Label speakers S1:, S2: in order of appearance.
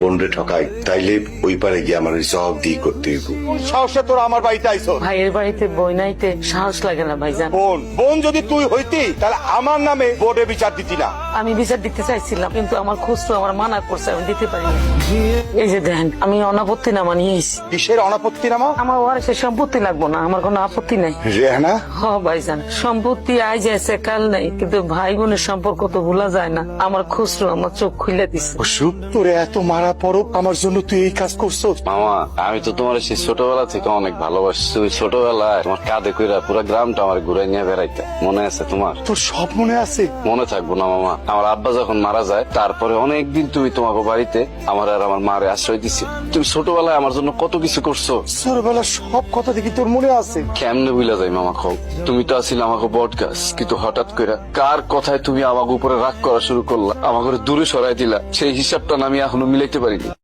S1: বোনরে ঠকাই তাইলে ওই পারে গিয়ে আমার জবাব দিয়ে করতে হইব। কোন সাহসে তোরা আমার বাড়িতে আইছো?
S2: ভাইয়ের বাড়িতে বই নাইতে সাহস লাগে না ভাইজান।
S1: বোন যদি তুই হইতি তাহলে আমার নামে বোর্ডে বিচার দিতি না।
S2: আমি বিচার দিতে চাইছিলাম কিন্তু আমার খুচরো আমার মানা করছে, আমি দিতে পারি না। এই যে দেখেন আমি অনাপত্তি নামা নিয়ে এসেছি।
S1: কিসের অনাপত্তি নামা?
S2: আমার ওয়ারিসে সম্পত্তি লাগবো না, আমার কোনো আপত্তি নাই।
S1: রেহানা,
S2: হ ভাইজান, সম্পত্তি আজ আছে কাল নাই, কিন্তু ভাই বোনের সম্পর্ক তো ভোলা যায় না। আমার খুচরো আমার চোখ খুলে দিছে।
S1: অসুখ তোরে এত মারা পড়ো আমার জন্য তুই এই কাজ করছো?
S3: মামা আমি তো তোমার সেই ছোটবেলা থেকে অনেক ভালোবাসি। তুমি ছোটবেলায় তোমার কাঁধে কইরা পুরো গ্রামটা আমার ঘুরে নিয়ে বেড়াইতে, মনে আছে তোমার?
S1: তোর সব মনে আছে?
S3: মনে থাকবো না মামা? আমার আব্বা যখন মারা যায় তারপরে অনেকদিন তুমি তোমাকে বাড়িতে আমার আর আমার মারে আশ্রয় দিছি। তুমি ছোটবেলায় আমার জন্য কত কিছু করছো।
S1: ছোটবেলা সব কথা দেখি তোর মনে আছে।
S3: কেমনে বুঝলা যায় মামা খাও? তুমি তো আসলে আমাকে বট গাছ, কিন্তু হঠাৎ করে কার কথায় তুমি আমাকে উপরে রাগ করা শুরু করলা, আমাকে দূরে সরাই দিলা, সেই হিসাবটা না আমি এখনো মিলাইতে পারিনি।